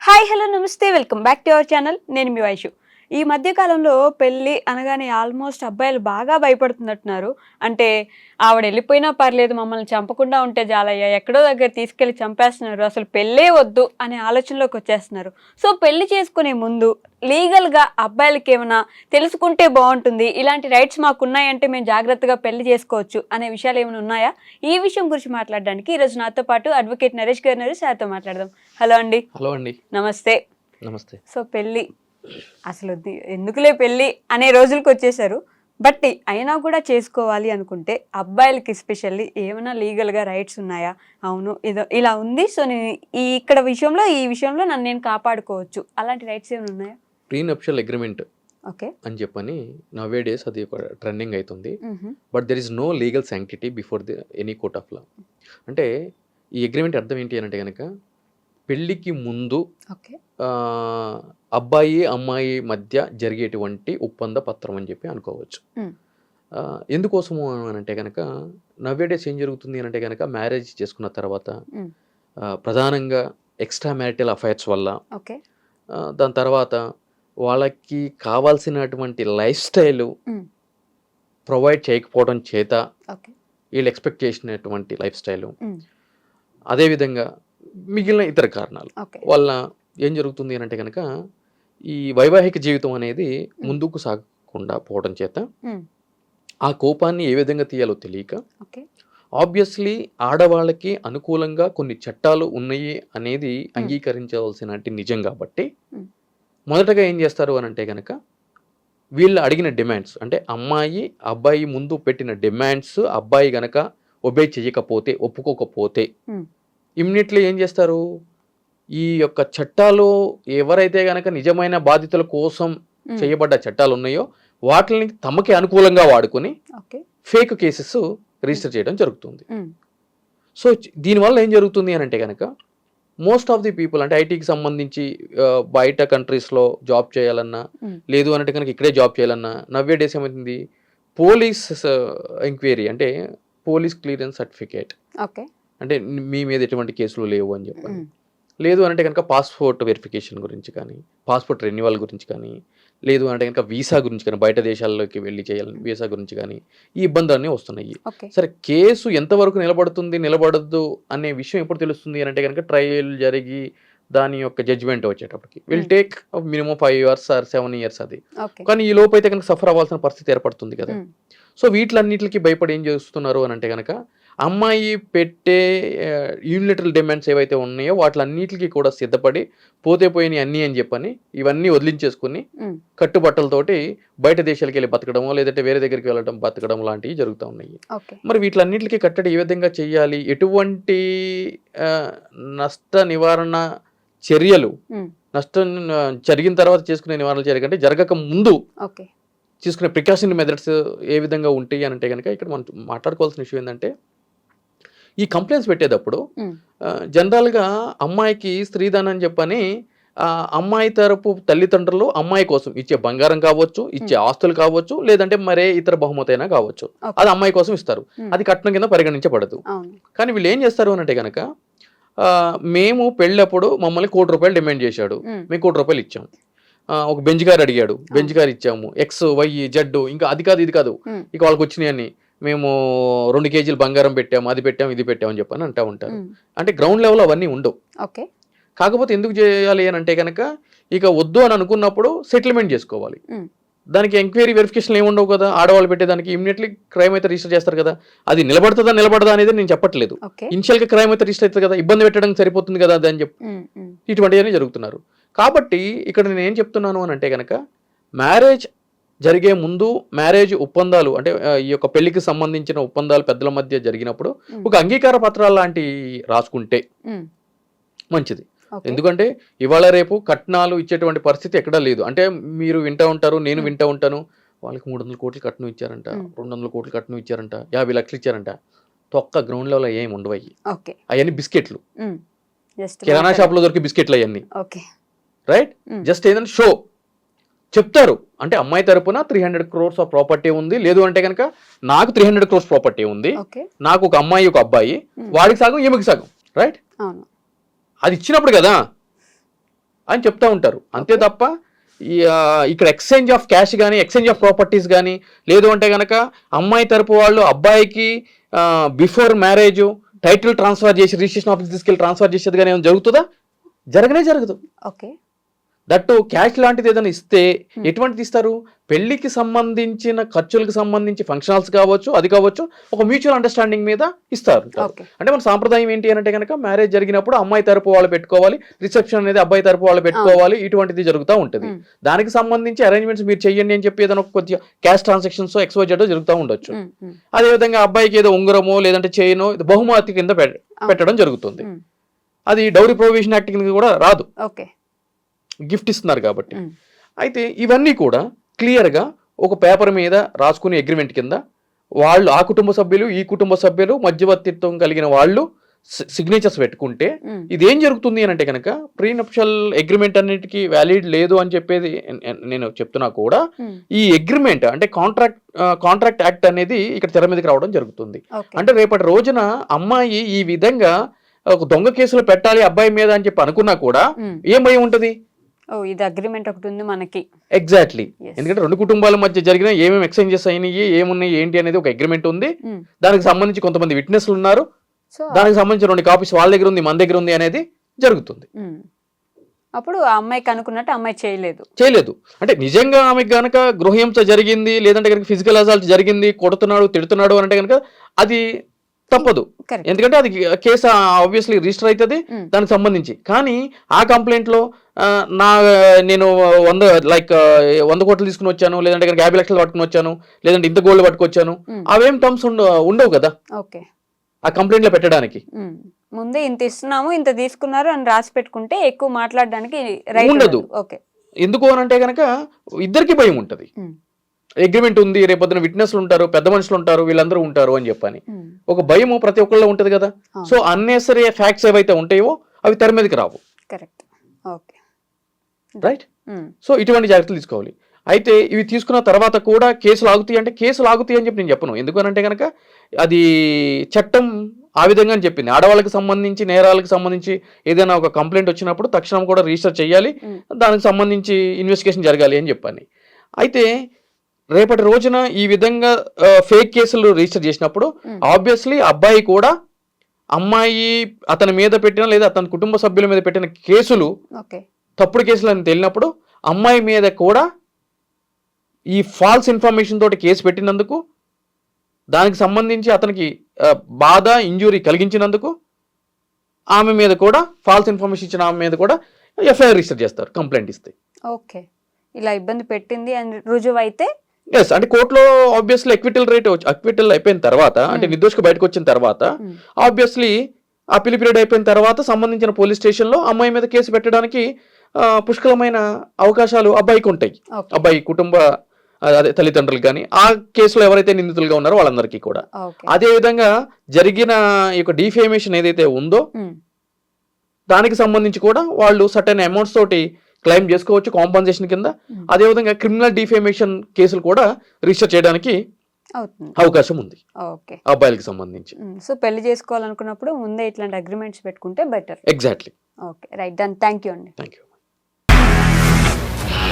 Hi hello నమస్తే welcome back to our channel. నేను మీ వైషు. ఈ మధ్య కాలంలో పెళ్ళి అనగానే ఆల్మోస్ట్ అబ్బాయిలు బాగా భయపడుతున్నట్టున్నారు. అంటే ఆవిడ వెళ్ళిపోయినా పర్లేదు, మమ్మల్ని చంపకుండా ఉంటే చాలయ్యా, ఎక్కడో దగ్గర తీసుకెళ్లి చంపేస్తున్నారు, అసలు పెళ్ళే వద్దు అనే ఆలోచనలోకి వచ్చేస్తున్నారు. సో పెళ్లి చేసుకునే ముందు లీగల్గా అబ్బాయిలకి ఏమైనా తెలుసుకుంటే బాగుంటుంది, ఇలాంటి రైట్స్ మాకు ఉన్నాయంటే మేము జాగ్రత్తగా పెళ్లి చేసుకోవచ్చు అనే విషయాలు ఏమైనా ఉన్నాయా? ఈ విషయం గురించి మాట్లాడడానికి ఈరోజు నాతో పాటు అడ్వకేట్ నరేష్ గారు ఉన్నారు. సార్తో మాట్లాడదాం. హలో అండి. హలో అండి. నమస్తే. నమస్తే. సో పెళ్ళి అసలు ఎందుకులే పెళ్ళి అనే రోజులకు వచ్చేసారు. బట్ అయినా కూడా చేసుకోవాలి అనుకుంటే అబ్బాయిలకి ఎస్పెషల్లీ ఏమైనా లీగల్గా రైట్స్ ఉన్నాయా? అవును ఇదో ఇలా ఉంది, సో నేను ఈ విషయంలో నన్ను నేను కాపాడుకోవచ్చు, అలాంటి రైట్స్ ఏమైనా ఉన్నాయా? ప్రీ నప్షియల్ అగ్రిమెంట్ ఓకే అని చెప్పని నవే డేస్ అది ఒక ట్రెండింగ్ అవుతుంది. But there is no legal sanctity before the any court of law. అంటే ఈ అగ్రిమెంట్ అర్థం ఏంటి అంటే కనుక పెళ్ళికి ముందు అబ్బాయి అమ్మాయి మధ్య జరిగేటువంటి ఒప్పంద పత్రం అని చెప్పి అనుకోవచ్చు. ఎందుకోసము అని అంటే కనుక నవ్వే డేస్ ఏం జరుగుతుంది అని అంటే కనుక మ్యారేజ్ చేసుకున్న తర్వాత ప్రధానంగా ఎక్స్ట్రా మ్యారిటల్ అఫైర్స్ వల్ల, దాని తర్వాత వాళ్ళకి కావాల్సినటువంటి లైఫ్ స్టైల్ ప్రొవైడ్ చేయకపోవడం చేత వీళ్ళు ఎక్స్పెక్ట్ చేసినటువంటి లైఫ్ స్టైలు, అదేవిధంగా మిగిలిన ఇతర కారణాలు వల్ల ఏం జరుగుతుంది అని అంటే కనుక ఈ వైవాహిక జీవితం అనేది ముందుకు సాగకుండా పోవడం చేత ఆ కోపాన్ని ఏ విధంగా తీయాలో తెలియక, ఆబ్వియస్లీ ఆడవాళ్ళకి అనుకూలంగా కొన్ని చట్టాలు ఉన్నాయి అనేది అంగీకరించవలసిన నిజం కాబట్టి మొదటగా ఏం చేస్తారు అని అంటే కనుక వీళ్ళు అడిగిన డిమాండ్స్, అంటే అమ్మాయి అబ్బాయి ముందు పెట్టిన డిమాండ్స్ అబ్బాయి గనక ఒబే చేయకపోతే, ఒప్పుకోకపోతే ఇమ్మీడియట్లీ ఏం చేస్తారు, ఈ యొక్క చట్టాలు ఎవరైతే గనక నిజమైన బాధితుల కోసం చేయబడ్డ చట్టాలు ఉన్నాయో వాటిని తమకి అనుకూలంగా వాడుకొని ఫేక్ కేసెస్ రిజిస్టర్ చేయడం జరుగుతుంది. సో దీనివల్ల ఏం జరుగుతుంది అని అంటే కనుక మోస్ట్ ఆఫ్ ది పీపుల్, అంటే ఐటీకి సంబంధించి బయట కంట్రీస్లో జాబ్ చేయాలన్నా, లేదు అంటే కనుక ఇక్కడే జాబ్ చేయాలన్నా నవ్వే డేస్ ఏమవుతుంది, పోలీస్ ఎంక్వైరీ అంటే పోలీస్ క్లియరెన్స్ సర్టిఫికేట్, అంటే మీ మీద ఎటువంటి కేసులు లేవు అని చెప్పండి, లేదు అంటే కనుక పాస్పోర్ట్ వెరిఫికేషన్ గురించి కానీ, పాస్పోర్ట్ రెన్యువల్ గురించి కానీ, లేదు అంటే కనుక వీసా గురించి కానీ, బయట దేశాల్లోకి వెళ్ళి చేయాలని వీసా గురించి కానీ ఈ ఇబ్బందులన్నీ వస్తున్నాయి. సరే, కేసు ఎంతవరకు నిలబడద్దు అనే విషయం ఎప్పుడు తెలుస్తుంది అని అంటే కనుక ట్రయల్ జరిగి దాని యొక్క జడ్జిమెంట్ వచ్చేటప్పటికి will take minimum 5 years or 7 years అది. కానీ ఈ లోపు అయితే కనుక సఫర్ అవ్వాల్సిన పరిస్థితి ఏర్పడుతుంది కదా. సో వీటిలన్నిటికి భయపడి ఏం చేస్తున్నారు అని అంటే కనుక అమ్మాయి పెట్టే యూనిలేటరల్ డిమాండ్స్ ఏవైతే ఉన్నాయో వాటిలన్నిటికీ కూడా సిద్ధపడి పోతే పోయినాయి అన్నీ అని చెప్పని ఇవన్నీ వదిలించేసుకుని కట్టుబట్టలతోటి బయట దేశాలకు వెళ్ళి బతకడమో, లేదంటే వేరే దగ్గరికి వెళ్ళడం బతకడం లాంటివి జరుగుతూ ఉన్నాయి. మరి వీటిలన్నిటికీ కట్టడి ఏ విధంగా చేయాలి, ఎటువంటి నష్ట నివారణ చర్యలు, నష్టం జరిగిన తర్వాత చేసుకునే నివారణ చర్య కంటే జరగక ముందు తీసుకునే ప్రికాషన్ మెథడ్స్ ఏ విధంగా ఉంటాయి అని అంటే కనుక ఇక్కడ మనం మాట్లాడుకోవాల్సిన విషయం ఏంటంటే, ఈ కంప్లైంట్స్ పెట్టేటప్పుడు జనరల్గా అమ్మాయికి స్త్రీధనం అని చెప్పని అమ్మాయి తరపు తల్లిదండ్రులు అమ్మాయి కోసం ఇచ్చే బంగారం కావచ్చు, ఇచ్చే ఆస్తులు కావచ్చు, లేదంటే మరే ఇతర బహుమతి అయినా కావచ్చు, అది అమ్మాయి కోసం ఇస్తారు. అది కట్నం కింద పరిగణించబడదు. కానీ వీళ్ళు ఏం చేస్తారు అని అంటే కనుక మేము పెళ్ళప్పుడు మమ్మల్ని ₹1,00,00,000 డిమాండ్ చేశాడు, మేము ₹1,00,00,000 ఇచ్చాం. ఒక బెంచ్ గారు అడిగాడు, బెంచ్ గారు ఇచ్చాము, X Y Z ఇంకా అది కాదు ఇది కాదు, ఇక వాళ్ళకి వచ్చినాయి అని మేము 2 kgs బంగారం పెట్టాము, అది పెట్టాము, ఇది పెట్టాము అని చెప్పని అంటూ ఉంటారు. అంటే గ్రౌండ్ లెవెల్ అవన్నీ ఉండవు. కాకపోతే ఎందుకు చేయాలి అని అంటే కనుక ఇక వద్దు అని అనుకున్నప్పుడు సెటిల్మెంట్ చేసుకోవాలి. దానికి ఎంక్వైరీ వెరిఫికేషన్ ఏమి ఉండవు కదా, ఆడవాళ్ళు పెట్టేదానికి ఇమీడియట్లీ క్రైమ్ అయితే రిజిస్టర్ చేస్తారు కదా. అది నిలబడదా అనేది నేను చెప్పట్లేదు, ఇనిషియల్ గా క్రైమ్ అయితే రిజిస్టర్ అవుతుంది కదా, ఇబ్బంది పెట్టడం సరిపోతుంది కదా అని చెప్పి ఇటువంటివన్నీ జరుగుతున్నారు. కాబట్టి ఇక్కడ నేను ఏం చెప్తున్నాను అని అంటే కనుక మ్యారేజ్ జరిగే ముందు మ్యారేజ్ ఒప్పందాలు, అంటే ఈ యొక్క పెళ్లికి సంబంధించిన ఒప్పందాలు పెద్దల మధ్య జరిగినప్పుడు ఒక అంగీకార పత్రాలు లాంటి రాసుకుంటే మంచిది. ఎందుకంటే ఇవాళ రేపు కట్నాలు ఇచ్చేటువంటి పరిస్థితి ఎక్కడా లేదు. అంటే మీరు వింటూ ఉంటారు, నేను వింటూ ఉంటాను, వాళ్ళకి 300 కోట్లు కట్నం ఇచ్చారంట, 200 కోట్లు కట్నం ఇచ్చారంట, 50 లక్షలు ఇచ్చారంట. తొక్క గ్రౌండ్ లెవెల్ ఏమి ఉండవు. అవన్నీ బిస్కెట్లు, కిరాణా షాప్లో దొరికి బిస్కెట్లు అవన్నీ, రైట్? జస్ట్ ఏదైనా షో చెప్తారు. అంటే అమ్మాయి తరపున 300 crores ఆఫ్ ప్రాపర్టీ ఉంది, లేదు అంటే కనుక నాకు 300 crores ప్రాపర్టీ ఉంది, నాకు ఒక అమ్మాయి ఒక అబ్బాయి, వాడికి సగం ఈమెకి సగం, రైట్? అది ఇచ్చినప్పుడు కదా అని చెప్తా ఉంటారు. అంతే తప్ప ఇక్కడ ఎక్స్చేంజ్ ఆఫ్ క్యాష్ కానీ ఎక్స్చేంజ్ ఆఫ్ ప్రాపర్టీస్ కానీ లేదు అంటే కనుక అమ్మాయి తరపు వాళ్ళు అబ్బాయికి బిఫోర్ మ్యారేజ్ టైటిల్ ట్రాన్స్ఫర్ చేసి రిజిస్ట్రేషన్ ఆఫీస్ తీసుకెళ్ళి ట్రాన్స్ఫర్ చేసేది కానీ ఏమైనా జరుగుతుందా? జరగదు. ఓకే, దట్టు క్యాష్ లాంటిది ఏదైనా ఇస్తే ఎటువంటిది ఇస్తారు? పెళ్లికి సంబంధించిన ఖర్చులకు సంబంధించి ఫంక్షన్ హాల్స్ కావచ్చు, అది కావచ్చు, ఒక మ్యూచువల్ అండర్స్టాండింగ్ మీద ఇస్తారు. అంటే మన సాంప్రదాయం ఏంటి అంటే కనుక మ్యారేజ్ జరిగినప్పుడు అమ్మాయి తరపు వాళ్ళు పెట్టుకోవాలి, రిసెప్షన్ అనేది అబ్బాయి తరపు వాళ్ళు పెట్టుకోవాలి, ఇటువంటిది జరుగుతూ ఉంటుంది. దానికి సంబంధించి అరేంజ్మెంట్స్ మీరు చెయ్యండి అని చెప్పి ఏదైనా కొద్దిగా క్యాష్ ట్రాన్సాక్షన్స్ ఎక్స్పోజర్ జరుగుతూ ఉండొచ్చు. అదేవిధంగా అబ్బాయికి ఏదో ఉంగరమో లేదంటే చైనో బహుమతి కింద పెట్టడం జరుగుతుంది. అది డౌరీ ప్రొవిజన్ యాక్ట్ కింద కూడా రాదు, గిఫ్ట్ ఇస్తున్నారు కాబట్టి. అయితే ఇవన్నీ కూడా క్లియర్గా ఒక పేపర్ మీద రాసుకునే అగ్రిమెంట్ కింద వాళ్ళు ఆ కుటుంబ సభ్యులు ఈ కుటుంబ సభ్యులు మధ్యవర్తిత్వం కలిగిన వాళ్ళు సిగ్నేచర్స్ పెట్టుకుంటే ఇదేం జరుగుతుంది అని అంటే కనుక ప్రీనప్షల్ అగ్రిమెంట్ అన్నిటికీ వ్యాలిడ్ లేదు అని చెప్పేది నేను చెప్తున్నా కూడా ఈ అగ్రిమెంట్ అంటే కాంట్రాక్ట్ యాక్ట్ అనేది ఇక్కడ తెర మీదకి రావడం జరుగుతుంది. అంటే రేపటి రోజున అమ్మాయి ఈ విధంగా ఒక దొంగ కేసులు పెట్టాలి అబ్బాయి మీద అని చెప్పి అనుకున్నా కూడా ఏం భయం ఉంటది? ఇది అగ్రిమెంట్ ఒకటి ఉంది మనకి. ఎగ్జాక్ట్లీ. ఎందుకంటే రెండు కుటుంబాల మధ్య జరిగిన ఏమేమి ఎక్స్చేంజెస్ అయినాయి, ఏమున్నాయి, ఏంటి అనేది ఒక అగ్రిమెంట్ ఉంది. దానికి సంబంధించి కొంతమంది విట్నెస్లు ఉన్నారు, దానికి సంబంధించి 2 కాపీస్ వాళ్ళ దగ్గర ఉంది, మన దగ్గర ఉంది అనేది జరుగుతుంది. అప్పుడు ఆ అమ్మాయికి అనుకున్నట్టు అమ్మాయి చేయలేదు. అంటే నిజంగా ఆమెకి గనక గృహహింస జరిగింది లేదంటే కనుక ఫిజికల్ అసాల్ట్ జరిగింది, కొడుతున్నాడు తిడుతున్నాడు అంటే కనుక అది తప్పదు. ఎందుకంటే అది కేసు ఆబ్వియస్లీ రిజిస్టర్ అవుతుంది దానికి సంబంధించి. కానీ ఆ కంప్లైంట్ లో నేను 100 కోట్లు తీసుకుని వచ్చాను, లేదంటే 50 లక్షలు పట్టుకుని వచ్చాను, లేదంటే ఇంత గోల్డ్ పట్టుకొచ్చాను, అవేం టర్మ్స్ ఉండవు కదా ఆ కంప్లైంట్ లో పెట్టడానికి. ముందే ఇంత ఇస్తున్నాము ఇంత తీసుకున్నారు అని రాసి పెట్టుకుంటే ఎక్కువ మాట్లాడడానికి ఉండదు. ఎందుకు అని అంటే కనుక ఇద్దరికి భయం ఉంటది. అగ్రిమెంట్ ఉంది, రేపొద్దున విట్నెస్లు ఉంటారు, పెద్ద మనుషులు ఉంటారు, వీళ్ళందరూ ఉంటారు అని చెప్పని ఒక భయం ప్రతి ఒక్కళ్ళలో ఉంటది కదా. సో అన్నెసరీ ఫ్యాక్ట్స్ ఏవైతే ఉంటాయో అవి తెర మీదకి రావు. రైట్. సో ఇటువంటి జాగ్రత్తలు తీసుకోవాలి. అయితే ఇవి తీసుకున్న తర్వాత కూడా కేసులు ఆగుతాయి అంటే కేసులు ఆగుతాయి అని చెప్పి నేను చెప్పను. ఎందుకనంటే కనుక అది చట్టం ఆ విధంగా అని చెప్పింది. ఆడవాళ్ళకి సంబంధించి నేరాలకు సంబంధించి ఏదైనా ఒక కంప్లైంట్ వచ్చినప్పుడు తక్షణం కూడా రిజిస్టర్ చేయాలి, దానికి సంబంధించి ఇన్వెస్టిగేషన్ జరగాలి అని చెప్పని. అయితే రేపటి రోజున ఈ విధంగా ఫేక్ కేసులు రిజిస్టర్ చేసినప్పుడు ఆబ్వియస్లీ అబ్బాయి కూడా అమ్మాయి అతని మీద పెట్టిన లేదా అతని కుటుంబ సభ్యుల మీద పెట్టిన కేసులు తప్పుడు కేసులు అని తెలిసినప్పుడు అమ్మాయి మీద కూడా ఈ ఫాల్స్ ఇన్ఫర్మేషన్ తోటి కేసు పెట్టినందుకు, దానికి సంబంధించి అతనికి బాధ ఇంజూరీ కలిగించినందుకు ఆమె మీద కూడా ఫాల్స్ ఇన్ఫర్మేషన్ ఇచ్చిన ఆమె మీద కూడా ఎఫ్ఐఆర్ రిజిస్టర్ చేస్తారు కంప్లైంట్ ఇస్తే. ఓకే, ఇలా ఇబ్బంది పెట్టింది అని రుజువు అయితే ఎస్ అంటే కోర్టులో ఆబ్వియస్లీ అక్విటల్ అయిపోయిన తర్వాత అంటే నిర్దోషిగా బయటకు వచ్చిన తర్వాత ఆబ్వియస్లీ అప్పీల్ పీరియడ్ అయిపోయిన తర్వాత సంబంధించిన పోలీస్ స్టేషన్లో అమ్మాయి మీద కేసు పెట్టడానికి పుష్కలమైన అవకాశాలు అబ్బాయికి ఉంటాయి. అబ్బాయి కుటుంబ అదే తల్లిదండ్రులు కానీ ఆ కేసులో ఎవరైతే నిందితులుగా ఉన్నారో వాళ్ళందరికీ కూడా. అదే విధంగా జరిగిన ఈ యొక్క డిఫేమేషన్ ఏదైతే ఉందో దానికి సంబంధించి కూడా వాళ్ళు సర్టెన్ అమౌంట్స్ తోటి క్లెయిమ్ చేసుకోవచ్చు కాంపన్సేషన్ కింద. అదేవిధంగా క్రిమినల్ డిఫేమేషన్ కేసులు కూడా రిజిస్టర్ చేయడానికి అవకాశం ఉంది అబ్బాయిలకి సంబంధించి. సో పెళ్లి చేసుకోవాలనుకున్నప్పుడు ముందే ఇట్లాంటి అగ్రిమెంట్స్ పెట్టుకుంటే better. Exactly. Okay, right, done. Thank you అండి. Thank you.